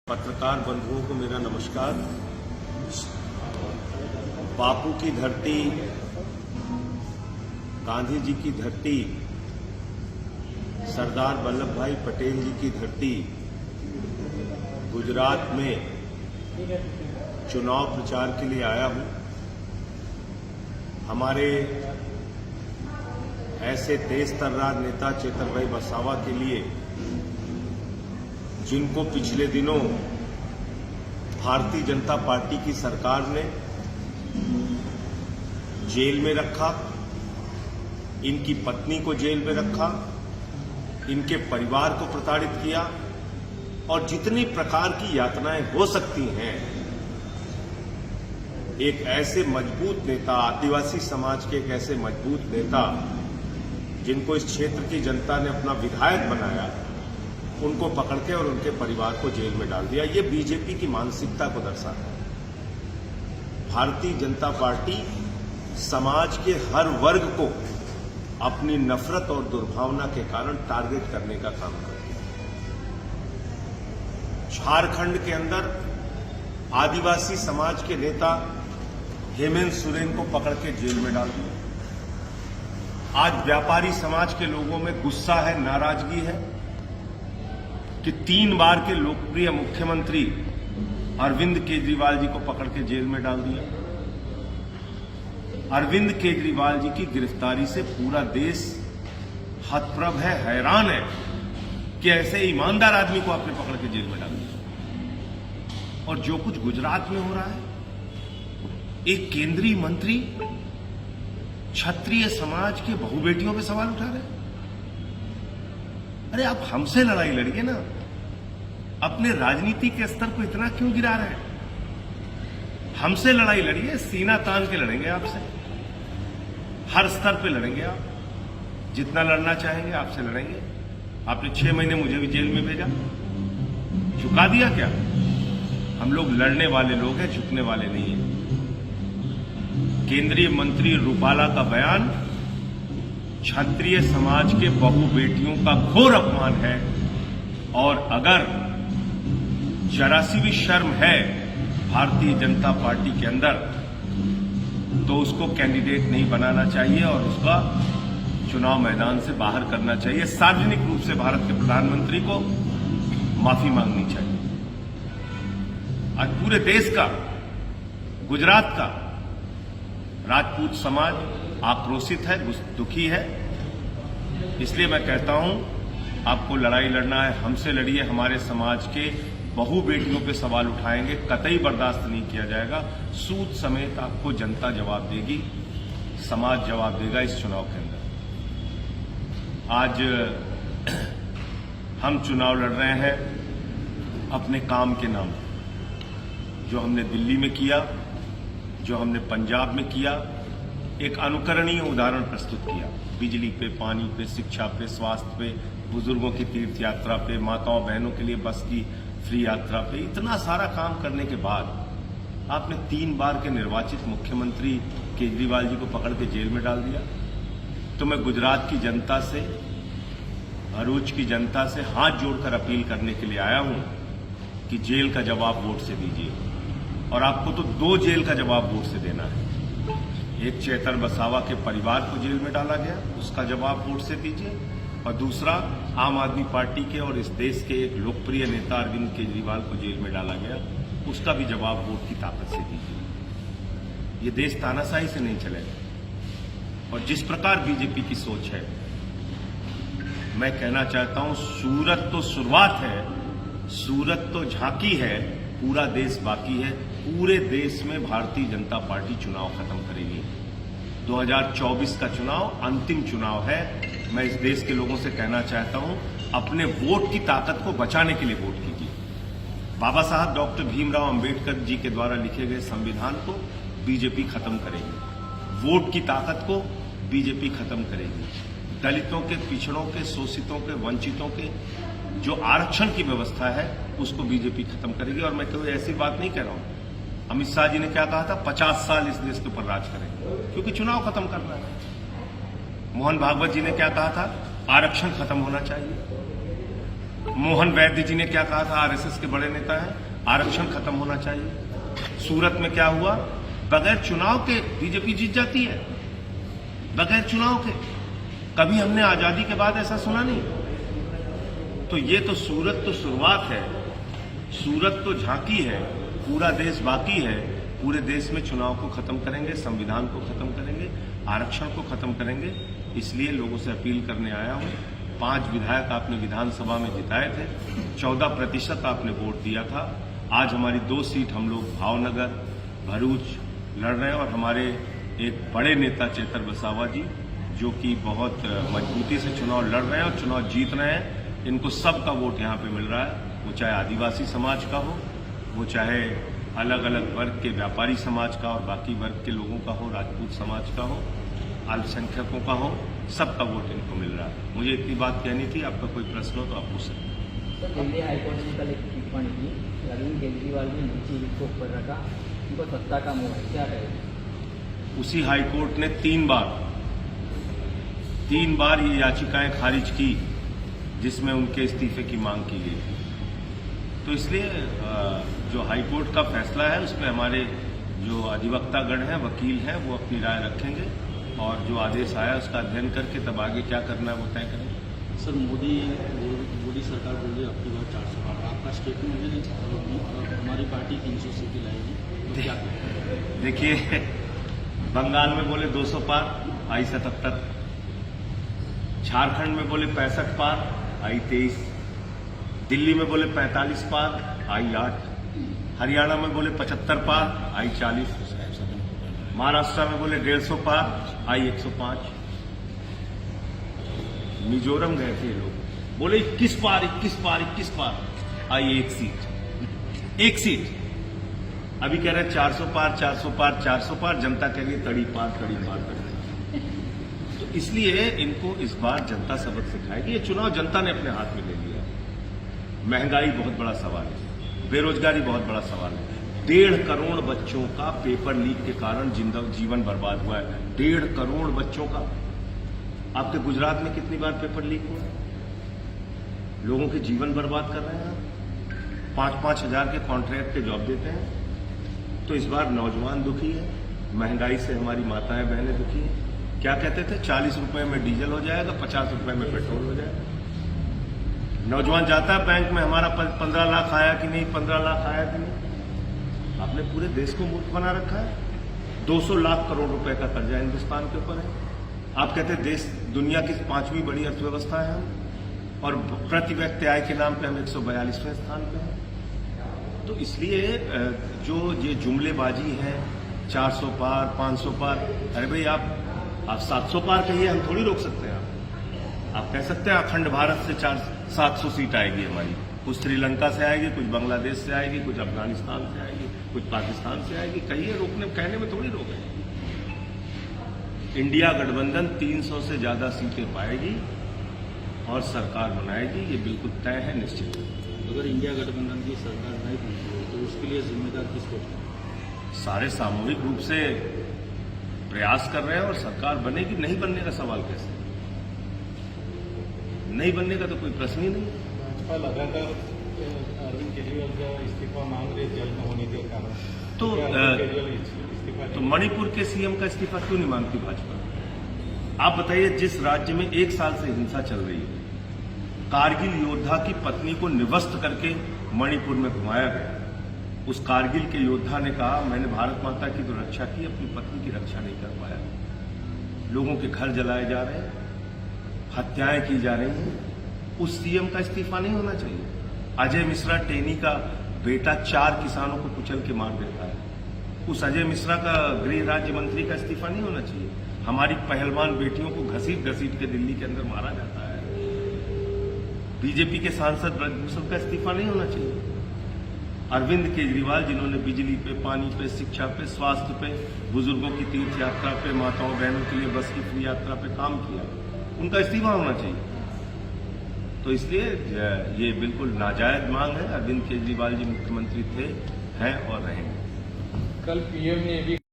पत्रकार बंधुओं को मेरा नमस्कार। बापू की धरती, गांधी जी की धरती, सरदार वल्लभ भाई पटेल जी की धरती गुजरात में चुनाव प्रचार के लिए आया हूं। हमारे ऐसे तेज तर्रार नेता चेतन भाई वसावा के लिए, जिनको पिछले दिनों भारतीय जनता पार्टी की सरकार ने जेल में रखा, इनकी पत्नी को जेल में रखा, इनके परिवार को प्रताड़ित किया और जितनी प्रकार की यातनाएं हो सकती हैं, एक ऐसे मजबूत नेता, आदिवासी समाज के एक ऐसे मजबूत नेता जिनको इस क्षेत्र की जनता ने अपना विधायक बनाया, उनको पकड़ के और उनके परिवार को जेल में डाल दिया। ये बीजेपी की मानसिकता को दर्शाता है। भारतीय जनता पार्टी समाज के हर वर्ग को अपनी नफरत और दुर्भावना के कारण टारगेट करने का काम करती है। झारखंड के अंदर आदिवासी समाज के नेता हेमंत सोरेन को पकड़ के जेल में डाल दिया। आज व्यापारी समाज के लोगों में गुस्सा है, नाराजगी है कि 3 बार के लोकप्रिय मुख्यमंत्री अरविंद केजरीवाल जी को पकड़ के जेल में डाल दिया। अरविंद केजरीवाल जी की गिरफ्तारी से पूरा देश हतप्रभ है, हैरान है कि ऐसे ईमानदार आदमी को आपने पकड़ के जेल में डाल दिया। और जो कुछ गुजरात में हो रहा है, एक केंद्रीय मंत्री क्षत्रिय समाज के बहु बेटियों पे सवाल उठा रहे हैं। अरे आप हमसे लड़ाई लड़िए ना, अपने राजनीति के स्तर को इतना क्यों गिरा रहे हैं? हमसे लड़ाई लड़िए, सीना तान के लड़ेंगे आपसे, हर स्तर पे लड़ेंगे आप, जितना लड़ना चाहेंगे आपसे लड़ेंगे। आपने 6 महीने मुझे भी जेल में भेजा, झुका दिया क्या? हम लोग लड़ने वाले लोग हैं, झुकने वाले नहीं हैं। केंद्रीय मंत्री रूपाला का बयान क्षत्रिय समाज के बहु बेटियों का घोर अपमान है, और अगर जरा सी भी शर्म है भारतीय जनता पार्टी के अंदर, तो उसको कैंडिडेट नहीं बनाना चाहिए और उसका चुनाव मैदान से बाहर करना चाहिए। सार्वजनिक रूप से भारत के प्रधानमंत्री को माफी मांगनी चाहिए। आज पूरे देश का, गुजरात का राजपूत समाज आक्रोशित है, दुखी है। इसलिए मैं कहता हूं, आपको लड़ाई लड़ना है, हमसे लड़िए। हमारे समाज के बहु बेटियों पे सवाल उठाएंगे, कतई बर्दाश्त नहीं किया जाएगा। सूद समेत आपको जनता जवाब देगी, समाज जवाब देगा इस चुनाव के अंदर। आज हम चुनाव लड़ रहे हैं अपने काम के नाम, जो हमने दिल्ली में किया, जो हमने पंजाब में किया, एक अनुकरणीय उदाहरण प्रस्तुत किया। बिजली पे, पानी पे, शिक्षा पे, स्वास्थ्य पे, बुजुर्गों की तीर्थ यात्रा पे, माताओं बहनों के लिए बस की फ्री यात्रा पे, इतना सारा काम करने के बाद आपने 3 बार के निर्वाचित मुख्यमंत्री केजरीवाल जी को पकड़ के जेल में डाल दिया। तो मैं गुजरात की जनता से, भरूच की जनता से हाथ जोड़कर अपील करने के लिए आया हूं कि जेल का जवाब वोट से दीजिए। और आपको तो 2 जेल का जवाब वोट से देना है। एक चेतन वसावा के परिवार को जेल में डाला गया, उसका जवाब वोट से दीजिए, और दूसरा आम आदमी पार्टी के और इस देश के एक लोकप्रिय नेता अरविंद केजरीवाल को जेल में डाला गया, उसका भी जवाब वोट की ताकत से दीजिए। ये देश तानाशाही से नहीं चलेगा। और जिस प्रकार बीजेपी की सोच है, मैं कहना चाहता हूं, सूरत तो शुरुआत है, सूरत तो झांकी है, पूरा देश बाकी है। पूरे देश में भारतीय जनता पार्टी चुनाव खत्म करेगी। 2024 का चुनाव अंतिम चुनाव है। मैं इस देश के लोगों से कहना चाहता हूं, अपने वोट की ताकत को बचाने के लिए वोट कीजिए। बाबा साहब डॉक्टर भीमराव अंबेडकर जी के द्वारा लिखे गए संविधान को बीजेपी खत्म करेगी। वोट की ताकत को बीजेपी खत्म करेगी। दलितों के, पिछड़ों के, शोषितों के, वंचितों के जो आरक्षण की व्यवस्था है, उसको बीजेपी खत्म करेगी। और मैं कोई ऐसी बात नहीं कह रहा हूं। अमित शाह जी ने क्या कहा था? 50 साल इस देश के ऊपर राज करेंगे, क्योंकि चुनाव खत्म करना है। मोहन भागवत जी ने क्या कहा था? आरक्षण खत्म होना चाहिए। मोहन वैद्य जी ने क्या कहा था, आरएसएस के बड़े नेता हैं, आरक्षण खत्म होना चाहिए। सूरत में क्या हुआ, बगैर चुनाव के बीजेपी जीत जाती है, बगैर चुनाव के। कभी हमने आजादी के बाद ऐसा सुना नहीं। तो ये तो सूरत तो शुरुआत है, सूरत तो झांकी है, पूरा देश बाकी है। पूरे देश में चुनाव को खत्म करेंगे, संविधान को खत्म करेंगे, आरक्षण को खत्म करेंगे। इसलिए लोगों से अपील करने आया हूं। 5 विधायक आपने विधानसभा में जिताए थे, 14% आपने वोट दिया था। आज हमारी 2 सीट हम लोग भावनगर, भरूच लड़ रहे हैं और हमारे एक बड़े नेता चेतर वसावा जी, जो कि बहुत मजबूती से चुनाव लड़ रहे हैं और चुनाव जीत रहे हैं। इनको सबका वोट यहाँ पे मिल रहा है, वो चाहे आदिवासी समाज का हो, वो चाहे अलग अलग वर्ग के व्यापारी समाज का और बाकी वर्ग के लोगों का हो, राजपूत समाज का हो, अल्पसंख्यकों का हो, सबका वोट इनको मिल रहा है। मुझे इतनी बात कहनी थी। आपका कोई प्रश्न हो तो आप पूछ सकते हैं। सर, दिल्ली हाईकोर्ट ने कल एक टिप्पणी की, अरविंद केजरीवाल ने नीचे को ऊपर रखा, उनको सत्ता का मोह है, क्या कहें? उसी हाईकोर्ट ने 3 बार ये याचिकाएं खारिज की जिसमें उनके इस्तीफे की मांग की गई थी। तो इसलिए जो हाईकोर्ट का फैसला है उसमें हमारे जो अधिवक्तागण हैं, वकील हैं, वो अपनी राय रखेंगे और जो आदेश आया उसका अध्ययन करके तब आगे क्या करना है वो तय करेंगे। सर, मोदी सरकार बोल रही है आपकी बार 400 पार, आपका स्टेटमेंट है हमारी पार्टी 300 सीटें लाएगी, तो क्या करें? देखिए, बंगाल में बोले 200 पार, आई 77। झारखंड में बोले 65 पार, आई 23। दिल्ली में बोले 45 पार, आई 8। हरियाणा में बोले 75 पार, आई 40। महाराष्ट्र में बोले 150 पार, आई 105। मिजोरम गए थे लोग, बोले 21 पार, 21 पार, 21 पार, आई 1 सीट, 1 सीट। अभी कह रहे हैं 400 पार, 400 पार, 400 पार। जनता कह रही है तड़ी पार, तड़ी पार, तड़ी पार। तो इसलिए इनको इस बार जनता सबक सिखाएगी। ये चुनाव जनता ने अपने हाथ में ले लिया। महंगाई बहुत बड़ा सवाल है, बेरोजगारी बहुत बड़ा सवाल है। 1.5 करोड़ बच्चों का पेपर लीक के कारण जीवन बर्बाद हुआ है। 1.5 करोड़ बच्चों का। आपके गुजरात में कितनी बार पेपर लीक हुआ है? लोगों के जीवन बर्बाद कर रहे हैं। 5-5 हजार के कॉन्ट्रैक्ट के जॉब देते हैं। तो इस बार नौजवान दुखी है, महंगाई से हमारी माताएं बहनें दुखी हैं। क्या कहते थे, 40 रुपए में डीजल हो जाएगा, 50 रुपए में पेट्रोल हो जाएगा। नौजवान जाता है बैंक में, हमारा 15 लाख आया कि नहीं, 15 लाख आया कि नहीं। आपने पूरे देश को मूर्ख बना रखा है। 200 लाख करोड़ रुपए का कर्जा हिंदुस्तान के ऊपर है। आप कहते हैं देश दुनिया की 5वीं बड़ी अर्थव्यवस्था है हम, और प्रति व्यक्ति आय के नाम पे हम 142वें स्थान पे हैं। तो इसलिए जो ये जुमलेबाजी है, 400 पार, 500 पार, अरे भाई आप 700 पार कहिए, हम थोड़ी रोक सकते हैं। आप कह सकते हैं अखंड भारत से 700 सीट आएगी हमारी, कुछ श्रीलंका से आएगी, कुछ बांग्लादेश से आएगी, कुछ अफगानिस्तान से आएगी, कुछ पाकिस्तान से आएगी। कहिए, रोकने कहने में थोड़ी रोक है। इंडिया गठबंधन 300 से ज्यादा सीटें पाएगी और सरकार बनाएगी, ये बिल्कुल तय है, निश्चित है। अगर इंडिया गठबंधन की सरकार नहीं बनती है तो उसके लिए जिम्मेदार किसको है? सारे सामूहिक रूप से प्रयास कर रहे हैं और सरकार बनेगी। नहीं बनने का सवाल कैसे? नहीं बनने का तो कोई प्रश्न ही नहीं। भाजपा लगातार अरविंद केजरीवाल का इस्तीफा मांग रहे जेल में होने के कारण, तो मणिपुर के सीएम का इस्तीफा क्यों नहीं मांगती भाजपा? आप बताइए, जिस राज्य में 1 साल से हिंसा चल रही है, कारगिल योद्धा की पत्नी को निवस्त करके मणिपुर में घुमाया गया। उस कारगिल के योद्धा ने कहा, मैंने भारत माता की तो रक्षा की, अपनी पत्नी की रक्षा नहीं कर पाया। लोगों के घर जलाए जा रहे हैं, हत्याएं की जा रही हैं। उस सीएम का इस्तीफा नहीं होना चाहिए। अजय मिश्रा टेनी का बेटा 4 किसानों को कुचल के मार देता है। उस अजय मिश्रा का गृह राज्य मंत्री का इस्तीफा नहीं होना चाहिए। हमारी पहलवान बेटियों को घसीट घसीट के दिल्ली के अंदर मारा जाता है। बीजेपी के सांसद ब्रजभूषण का इस्तीफा नहीं होना चाहिए। अरविंद केजरीवाल, जिन्होंने बिजली पे, पानी पे, शिक्षा पे, स्वास्थ्य पे, बुजुर्गों की तीर्थ यात्रा पे, माताओं बहनों के लिए बस की फ्री यात्रा पे काम किया, उनका इस्तीफा होना चाहिए। तो इसलिए ये बिल्कुल नाजायज मांग है। अरविंद केजरीवाल जी मुख्यमंत्री थे, हैं और रहेंगे। कल पीएम ने भी